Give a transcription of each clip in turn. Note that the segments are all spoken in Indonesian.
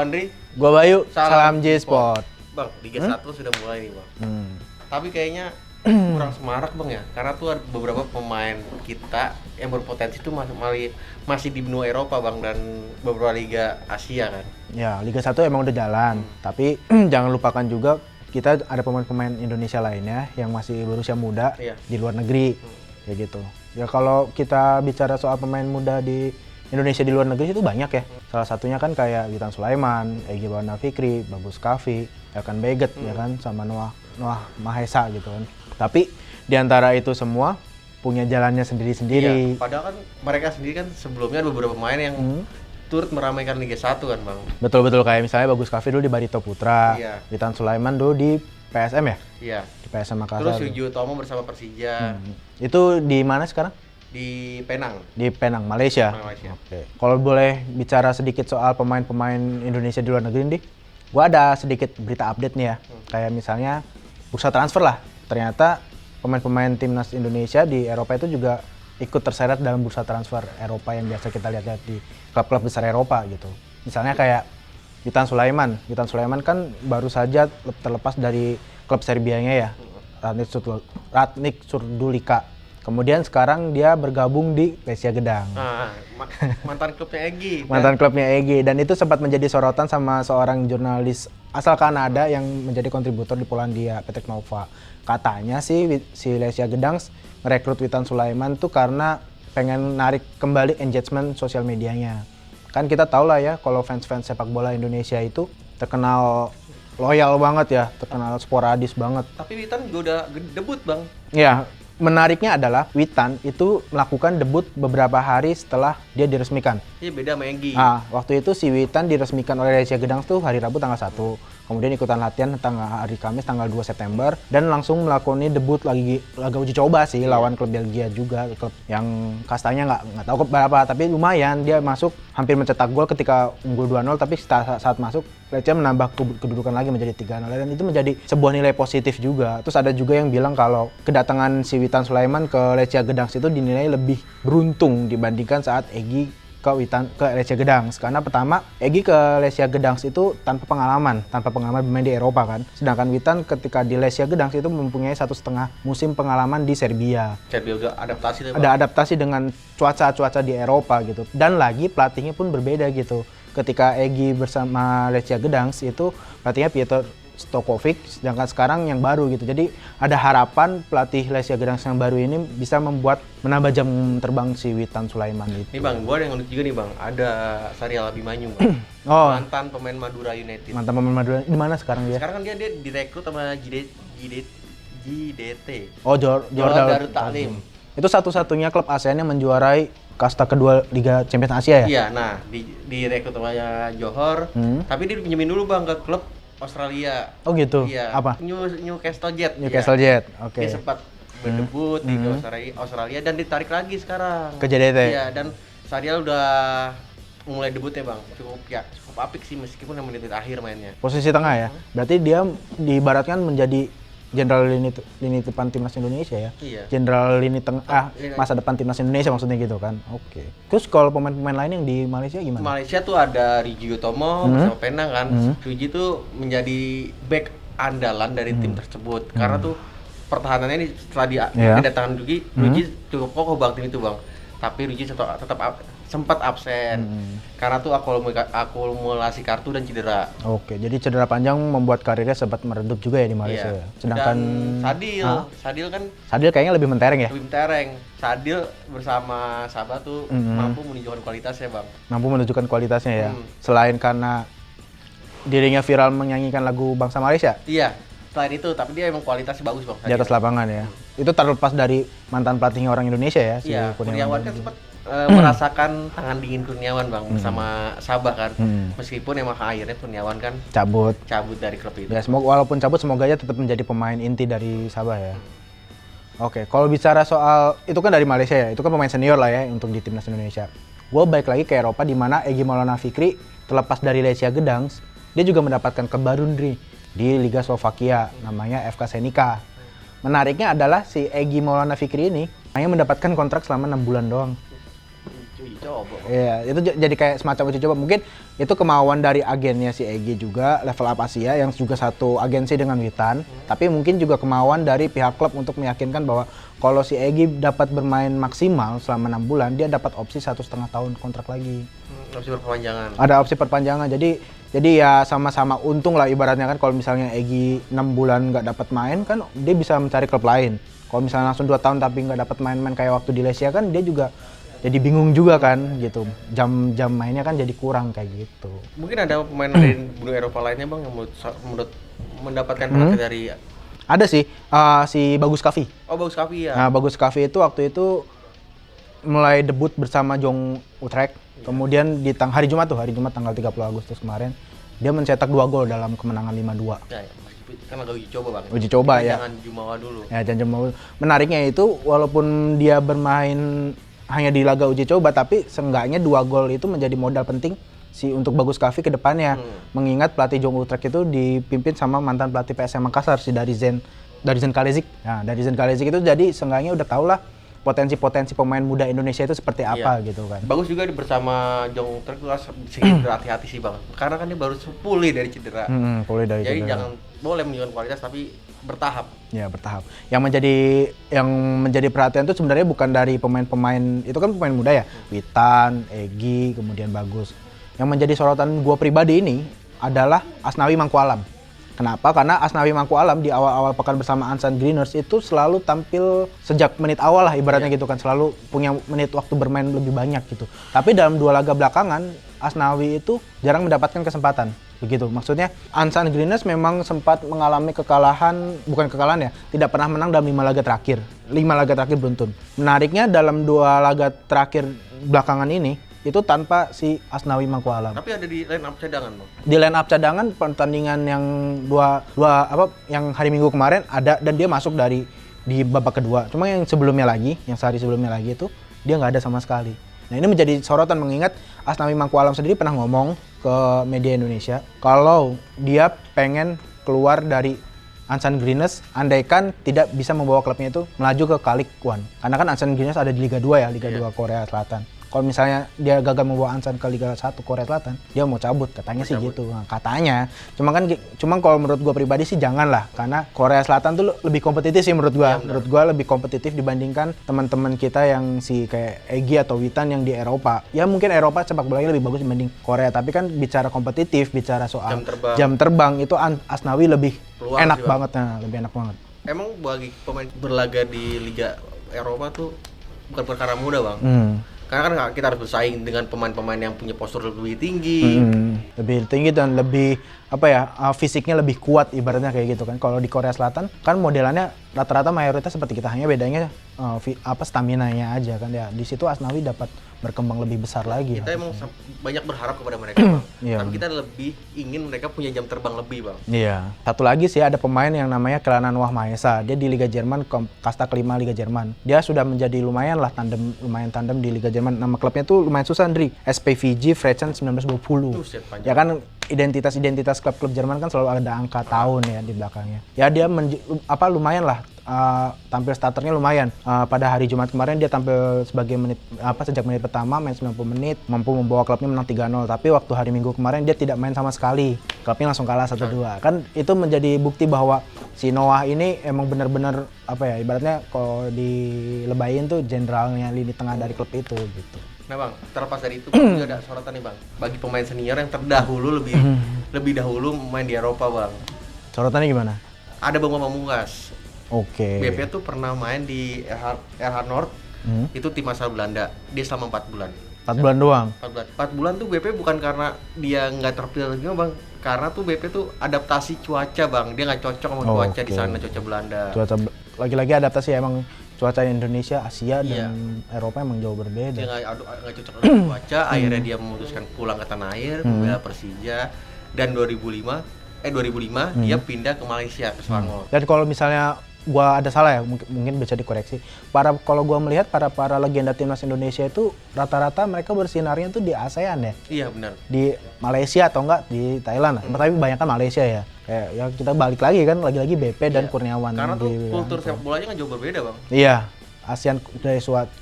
Andri. Gua Bayu, Salam salam J-Sport. Bang, Liga 1 sudah mulai nih bang. Tapi kayaknya kurang semarak bang ya, karena tuh ada beberapa pemain kita yang berpotensi tuh masih di benua Eropa bang, dan beberapa liga Asia kan. Ya, Liga 1 emang udah jalan, tapi jangan lupakan juga kita ada pemain-pemain Indonesia lainnya yang masih berusia muda di luar negeri, kayak gitu. Ya kalau kita bicara soal pemain muda di Indonesia di luar negeri itu banyak ya. Salah satunya kan kayak Witan Sulaiman, Egy Maulana Fikri, Bagus Kavi, Elkan Beget ya kan, sama Noah Mahesa gitu kan. Tapi di antara itu semua punya jalannya sendiri-sendiri. Iya, padahal kan mereka sendiri kan sebelumnya ada beberapa pemain yang turut meramaikan Liga 1 kan bang. Betul-betul, kayak misalnya Bagus Kavi dulu di Barito Putra, Witan Sulaiman dulu di PSM ya? Iya. Di PSM Makassar. Terus Yuji Utomo bersama Persija. Itu di mana sekarang? Di Penang. Di Penang, Malaysia. Oke. Kalau boleh bicara sedikit soal pemain-pemain Indonesia di luar negeri nih, gua ada sedikit berita update nih ya. Kayak misalnya bursa transfer lah. Ternyata pemain-pemain timnas Indonesia di Eropa itu juga ikut terseret dalam bursa transfer Eropa yang biasa kita lihat di klub-klub besar Eropa gitu. Misalnya kayak Witan Sulaiman. Witan Sulaiman kan baru saja terlepas dari klub Serbianya ya, Ratnik Surdulika. Kemudian sekarang dia bergabung di Lesia Gedang. Mantan klubnya Egy. Mantan klubnya Egy, dan itu sempat menjadi sorotan sama seorang jurnalis asal Kanada yang menjadi kontributor di Polandia, Petek Nova. Katanya sih si Lesia Gedang merekrut Witan Sulaiman tuh karena pengen narik kembali engagement sosial medianya. Kan kita tahu lah ya, kalau fans-fans sepak bola Indonesia itu terkenal loyal banget ya, terkenal sporadis banget. Tapi Witan juga udah debut bang. Ya, menariknya adalah Witan itu melakukan debut beberapa hari setelah dia diresmikan. Iya, beda sama Egy. Waktu itu si Witan diresmikan oleh Lesia Gedang tuh hari Rabu tanggal 1. Kemudian ikutan latihan hari Kamis tanggal 2 September dan langsung melakukan debut laga uji coba sih lawan klub Belgia juga, klub yang kastanya nggak tahu berapa, tapi lumayan dia masuk hampir mencetak gol ketika unggul 2-0, tapi saat masuk Lesia menambah kedudukan lagi menjadi 3-0 dan itu menjadi sebuah nilai positif juga. Terus ada juga yang bilang kalau kedatangan si Witan Sulaiman ke Lesia Gedang itu dinilai lebih beruntung dibandingkan saat Egy ke Lesia Gedang, karena pertama Egy ke Lesia Gedang itu tanpa pengalaman bermain di Eropa kan, sedangkan Witan ketika di Lesia Gedang itu mempunyai 1,5 musim pengalaman di Serbia. Udah adaptasi ada adaptasi dengan cuaca di Eropa gitu, dan lagi pelatihnya pun berbeda gitu. Ketika Egy bersama Lesia Gedang itu pelatihnya Piotr Stokovic, sedangkan sekarang yang baru gitu. Jadi ada harapan pelatih Lesia Gedang yang baru ini bisa menambah jam terbang si Witan Sulaiman itu. Nih bang, gua ada yang unik juga nih bang, ada Saryal Abimanyu bang. Mantan pemain Madura United. Mantan pemain Madura, di mana sekarang dia? Sekarang kan dia direkrut sama JDT. Johor Darut Taklim. Itu satu-satunya klub ASEAN yang menjuarai kasta kedua Liga Champions Asia ya? Iya, nah direkrut sama Johor, tapi dia dipinjemin dulu bang ke klub Australia. Oh gitu. Iya. Apa? Newcastle Jet. Newcastle Jet. Oke. Dia sempat berdebut di Australia dan ditarik lagi sekarang. Ke JDT. Iya, dan Saryal udah mulai debut ya bang. Cukup apik sih meskipun yang menit akhir mainnya. Posisi tengah ya. Berarti dia diibaratkan menjadi jenderal lini depan timnas Indonesia ya. Iya. Jenderal lini tengah masa depan timnas Indonesia maksudnya gitu kan. Oke. Terus kalau pemain-pemain lain yang di Malaysia gimana? Malaysia tuh ada Ryuji Utomo bersama Penang kan. Ryuji tuh menjadi back andalan dari tim tersebut karena tuh pertahanannya ini setelah kedatangan Ryuji cukup kokoh bang tim itu bang. Tapi Ryuji tetap sempat absen karena tuh akumulasi kartu dan cedera. Oke, jadi cedera panjang membuat karirnya sempat meredup juga ya di Malaysia ya. Sedangkan Sadil kayaknya lebih mentereng ya. Lebih mentereng. Sadil bersama Sabah tuh mampu menunjukkan kualitasnya bang. Mampu menunjukkan kualitasnya ya. Selain karena dirinya viral menyanyikan lagu bangsa Malaysia. Iya. Selain itu, tapi dia emang kualitasnya bagus bang. Di atas lapangan ya. Itu terlepas dari mantan pelatihnya orang Indonesia ya. Iya. Kurniawan kan sempat merasakan tangan dingin Kurniawan bang bersama Sabah kan. Meskipun emang akhirnya Kurniawan kan cabut dari klub itu. Ya, walaupun cabut semoga aja tetap menjadi pemain inti dari Sabah ya. Oke, kalau bicara soal itu kan dari Malaysia ya, itu kan pemain senior lah ya untuk di timnas Indonesia. Gue balik lagi ke Eropa di mana Egy Maulana Fikri terlepas dari Lesia Gedang, dia juga mendapatkan klub baru di Liga Slovakia namanya FK Senica. Menariknya adalah si Egy Maulana Fikri ini hanya mendapatkan kontrak selama 6 bulan doang. Uji coba. Iya, itu jadi kayak semacam uji coba. Mungkin itu kemauan dari agennya si Egy juga, Level Up Asia yang juga satu agensi dengan Witan. Tapi mungkin juga kemauan dari pihak klub untuk meyakinkan bahwa kalau si Egy dapat bermain maksimal selama 6 bulan, dia dapat opsi 1,5 tahun kontrak lagi. Opsi perpanjangan. Ada opsi perpanjangan. Jadi ya sama-sama untung lah ibaratnya kan, kalau misalnya Egy 6 bulan nggak dapat main kan dia bisa mencari klub lain. Kalau misalnya langsung 2 tahun tapi nggak dapat main-main kayak waktu di Lesia kan dia juga jadi bingung juga kan gitu. Jam mainnya kan jadi kurang kayak gitu. Mungkin ada pemain dari benua Eropa lainnya bang yang menurut mendapatkan perhatian dari ada sih si Bagus Kavi. Oh Bagus Kavi ya. Nah, Bagus Kavi itu waktu itu mulai debut bersama Jong Utrecht. Kemudian di hari Jumat tanggal 30 Agustus kemarin dia mencetak 2 gol dalam kemenangan 5-2. Ya, kan lagi uji coba bang. Uji coba ya. Jangan jumawa dulu. Ya jangan jumawa. Menariknya itu walaupun dia bermain hanya di laga uji coba, tapi seenggaknya 2 gol itu menjadi modal penting untuk Bagus Kavi ke depannya. Mengingat pelatih Jong Utrecht itu dipimpin sama mantan pelatih PSM Makassar si Darizen Kalezic. Nah, Darizen Kalezic itu jadi seenggaknya udah tau lah potensi-potensi pemain muda Indonesia itu seperti apa gitu kan. Bagus juga bersama Jong Utrecht sedikit berhati-hati sih bang, karena kan dia baru pulih dari cedera. Pulih dari Jadi cedera. jangan boleh menunjukkan kualitas tapi bertahap. Ya bertahap. Yang menjadi perhatian itu sebenarnya bukan dari pemain-pemain, itu kan pemain muda ya, Witan, Egy, kemudian Bagus. Yang menjadi sorotan gua pribadi ini adalah Asnawi Mangku Alam. Kenapa? Karena Asnawi Mangku Alam di awal-awal pekan bersama Ansan Greeners itu selalu tampil sejak menit awal lah ibaratnya gitu kan, selalu punya menit waktu bermain lebih banyak gitu. Tapi dalam 2 laga belakangan Asnawi itu jarang mendapatkan kesempatan. Begitu. Maksudnya Ansan Greeners memang sempat mengalami bukan kekalahan ya, tidak pernah menang dalam 5 laga terakhir. 5 laga terakhir beruntun. Menariknya dalam 2 laga terakhir belakangan ini itu tanpa si Asnawi Mangku Alam. Tapi ada di line up cadangan bang. Di line up cadangan pertandingan yang yang hari Minggu kemarin ada dan dia masuk di babak kedua. Cuma yang sehari sebelumnya lagi itu dia nggak ada sama sekali. Nah ini menjadi sorotan mengingat Asnawi Mangku Alam sendiri pernah ngomong ke media Indonesia kalau dia pengen keluar dari Ansan Greeners andaikan tidak bisa membawa klubnya itu melaju ke Kalik One. Karena kan Ansan Greeners ada di Liga 2 ya, Liga 2 Korea Selatan. Kalau misalnya dia gagal membawa Ansan ke Liga 1 Korea Selatan, dia mau cabut katanya sih gitu. Nah, katanya. Cuma kalau menurut gua pribadi sih janganlah, karena Korea Selatan tuh lebih kompetitif sih menurut gua. Menurut gua lebih kompetitif dibandingkan teman-teman kita yang kayak Egy atau Witan yang di Eropa. Ya mungkin Eropa sepak bolanya lebih bagus dibanding Korea, tapi kan bicara kompetitif, bicara soal jam terbang itu Asnawi lebih enak banget, lebih enak banget. Emang bagi pemain berlaga di Liga Eropa tuh bukan perkara mudah bang. Karena kan kita harus bersaing dengan pemain-pemain yang punya postur lebih tinggi. Lebih tinggi dan lebih fisiknya lebih kuat ibaratnya kayak gitu kan. Kalau di Korea Selatan kan modelannya rata-rata mayoritas seperti kita, hanya bedanya stamina-nya aja kan ya. Di situ Asnawi dapat berkembang lebih besar lagi. Kita emang banyak berharap kepada mereka bang. Tapi kita lebih ingin mereka punya jam terbang lebih bang. Iya. Satu lagi sih ada pemain yang namanya Kelanan Wahmaesa. Dia di Liga Jerman, kasta kelima Liga Jerman. Dia sudah menjadi lumayan tandem di Liga Jerman. Nama klubnya tuh lumayan susah, Andri. SPVG Frechen 1920. Ya kan identitas klub-klub Jerman kan selalu ada angka tahun ya di belakangnya. Ya dia lumayan lah. Tampil starternya lumayan. Pada hari Jumat kemarin dia tampil sebagai sejak menit pertama main 90 menit, mampu membawa klubnya menang 3-0. Tapi waktu hari Minggu kemarin dia tidak main sama sekali. Klubnya langsung kalah 1-2. Kan itu menjadi bukti bahwa si Noah ini emang benar-benar ibaratnya kalau dilebayin tuh jenderalnya lini tengah dari klub itu gitu. Nah bang, terlepas dari itu juga ada sorotan nih bang. Bagi pemain senior yang terdahulu lebih dahulu main di Eropa bang. Sorotannya gimana? Ada Bang Pamungkas. Oke. BP tuh pernah main di RH North, itu tim asal Belanda. Dia selama 4 bulan. 4 bulan doang? 4 bulan tuh BP bukan karena dia nggak terpilih lagi bang, karena tuh BP tuh adaptasi cuaca bang, dia nggak cocok sama cuaca di sana, cuaca Belanda. Lagi-lagi adaptasi emang cuaca Indonesia, Asia dan Eropa emang jauh berbeda. Dia nggak cocok dengan cuaca, akhirnya dia memutuskan pulang ke tanah air, membela Persija, dan 2005 dia pindah ke Malaysia, ke Selangor. Dan kalau misalnya gua ada salah ya, mungkin bisa dikoreksi. Kalau gua melihat para legenda timnas Indonesia itu rata-rata mereka bersinarnya tuh di ASEAN ya. Iya benar. Di Malaysia atau enggak di Thailand. Tapi kebanyakan Malaysia ya. Kayak ya kita balik lagi kan, lagi-lagi BP dan Kurniawan. Karena tuh kultur sepak bolanya kan jauh berbeda bang. Iya. ASEAN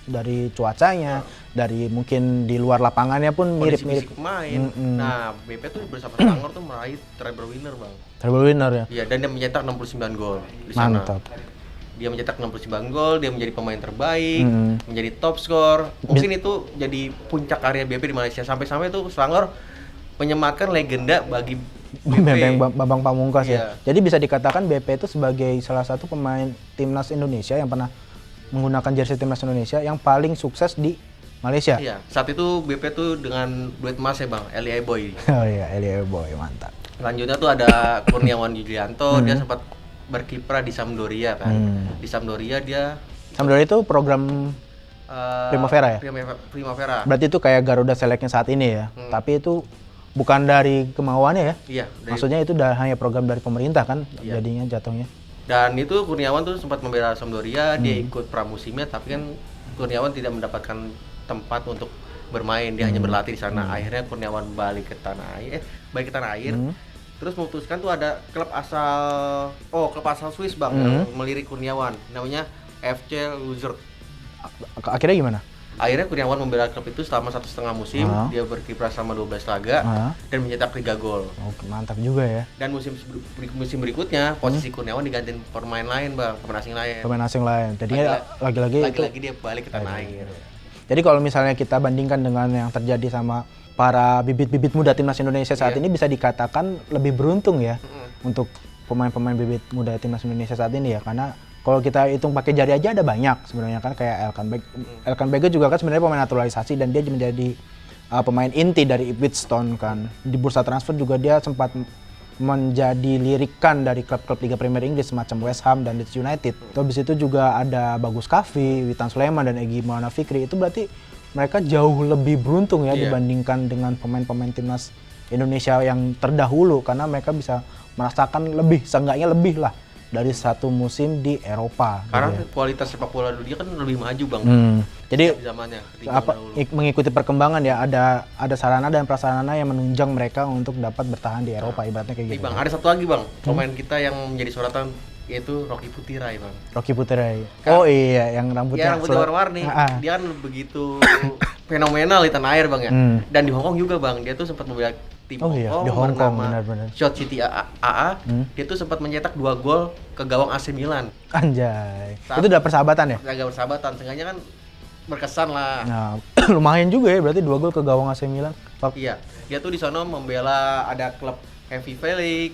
dari cuacanya, dari mungkin di luar lapangannya pun mirip-mirip pemain. Nah, BP tuh bersama Selangor tuh meraih treble winner, Bang. Treble winner ya? Iya, dan dia mencetak 69 gol di sana. Mantap. Dia mencetak 69 gol, dia menjadi pemain terbaik, menjadi top skor. Mungkin itu jadi puncak karya BP di Malaysia. Sampai-sampai tuh Selangor menyematkan legenda bagi BP. Bambang Pamungkas Iya. ya. Jadi bisa dikatakan BP itu sebagai salah satu pemain timnas Indonesia yang pernah menggunakan jersey timnas Indonesia yang paling sukses di Malaysia. Iya, saat itu BP tuh dengan duet emas ya Bang, Eli Boy. Oh iya, Eli Boy, mantap. Selanjutnya tuh ada Kurniawan Yulianto, dia sempat berkiprah di Sampdoria kan. Di Sampdoria dia Sampdoria itu program Primavera ya? Primavera. Berarti itu kayak Garuda Select-nya saat ini ya. Tapi itu bukan dari kemauannya ya? Iya. Maksudnya itu hanya program dari pemerintah kan jadinya jatuhnya. Dan itu Kurniawan tuh sempat membela Sampdoria, dia ikut pramusimnya tapi kan Kurniawan tidak mendapatkan tempat untuk bermain, dia hanya berlatih di sana. Akhirnya Kurniawan balik ke tanah air. Terus memutuskan tuh ada klub asal Swiss Bang yang melirik Kurniawan, namanya FC Luzern. Akhirnya gimana? Akhirnya Kurniawan membela klub itu selama 1,5 musim, dia berkiprah selama 12 laga dan mencetak 3 gol. Oke, mantap juga ya. Dan musim berikutnya posisi Kurniawan digantiin pemain lain Bang, pemain asing lain. Pemain asing lain. Jadinya lagi-lagi dia balik ke tanah air. Jadi kalau misalnya kita bandingkan dengan yang terjadi sama para bibit-bibit muda timnas Indonesia saat ini, bisa dikatakan lebih beruntung ya untuk pemain-pemain bibit muda timnas Indonesia saat ini ya, karena kalau kita hitung pakai jari aja ada banyak sebenarnya kan, kayak Elkan Baggett juga kan sebenarnya pemain naturalisasi dan dia menjadi pemain inti dari Ipswich Town kan. Di bursa transfer juga dia sempat menjadi lirikan dari klub-klub Liga Premier Inggris semacam West Ham dan Leeds United. Terus habis itu juga ada Bagus Kavi, Witan Sulaiman dan Egy Maulana Fikri. Itu berarti mereka jauh lebih beruntung ya dibandingkan dengan pemain-pemain timnas Indonesia yang terdahulu, karena mereka bisa merasakan seenggaknya lebih lah dari satu musim di Eropa. Karena gitu ya. Kualitas sepak bola dunia kan lebih maju Bang. Jadi zamannya mengikuti perkembangan ya, ada sarana dan prasarana yang menunjang mereka untuk dapat bertahan di Eropa, ibaratnya kayak gitu. Bang, ada satu lagi Bang, pemain kita yang menjadi sorotan yaitu Rocky Putirai Bang. Rocky Putirai. Oh iya, yang rambutnya warna-warni. Dia kan begitu fenomenal di tanah air Bang ya. Dan di Hong Kong juga Bang, dia tuh sempat membela tim di Hong Kong benar-benar. Shot City AA, dia tuh sempat mencetak 2 gol ke gawang AC Milan. Anjay. Itu udah persahabatan ya? Udah persahabatan, seenggaknya kan berkesan lah. Nah, lumayan juga ya berarti 2 gol ke gawang AC Milan. Iya, dia tuh di sana membela ada klub Heavy Felix,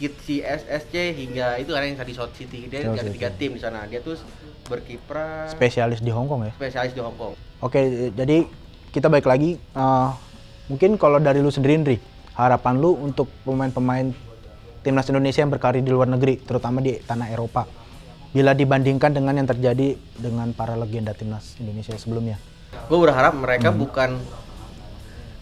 Kitsi SSC hingga itu ada yang tadi Shot City. Dia ada 3 tim di sana. Dia tuh berkiprah spesialis di Hong Kong ya? Spesialis di Hong Kong. Oke, jadi kita balik lagi. Mungkin kalau dari lu sendiri, Ndri, harapan lu untuk pemain-pemain timnas Indonesia yang berkarir di luar negeri, terutama di tanah Eropa, bila dibandingkan dengan yang terjadi dengan para legenda timnas Indonesia sebelumnya? Gue berharap mereka bukan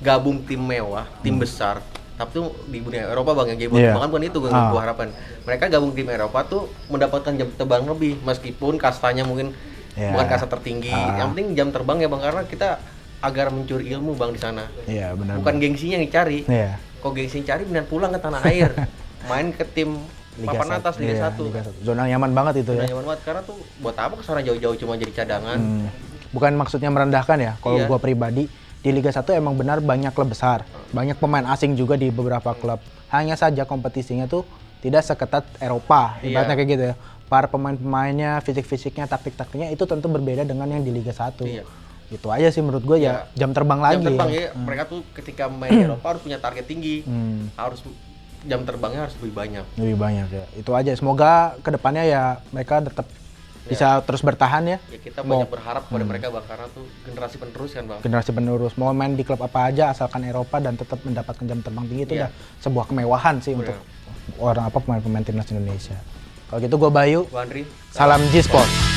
gabung tim mewah, tim besar, tapi tuh di dunia Eropa Bang, yang game bukan itu gue harapan. Mereka gabung tim Eropa tuh mendapatkan jam terbang lebih, meskipun kastanya mungkin bukan kasta tertinggi. Yang penting jam terbang ya Bang, karena kita agar mencuri ilmu Bang di sana. Iya, benar. Bukan gengsinya yang dicari. Iya. Kok gengsinya cari benar pulang ke tanah air. Main ke tim papan atas Liga 1. Zona nyaman banget itu ya. Zona nyaman banget, karena tuh buat apa kesana jauh-jauh cuma jadi cadangan. Bukan maksudnya merendahkan ya. Kalau gua pribadi di Liga 1 emang benar banyak klub besar. Banyak pemain asing juga di beberapa klub. Hanya saja kompetisinya tuh tidak seketat Eropa. Ibaratnya kayak gitu ya. Para pemain-pemainnya, fisik-fisiknya, taktik-taktiknya itu tentu berbeda dengan yang di Liga 1. Iya. Gitu aja sih menurut gue ya, jam terbang lagi. Jam terbang ya, mereka tuh ketika main di Eropa harus punya target tinggi. Harus jam terbangnya harus lebih banyak. Lebih banyak ya. Itu aja. Semoga kedepannya ya mereka tetap bisa terus bertahan ya. Ya kita banyak berharap kepada mereka Bang, karena tuh generasi penerus kan Bang. Generasi penerus. Mau main di klub apa aja asalkan Eropa dan tetap mendapatkan jam terbang tinggi itu udah sebuah kemewahan sih untuk pemain-pemain timnas Indonesia. Kalau gitu gue Bayu. Gua Andri. Salam G-Sport.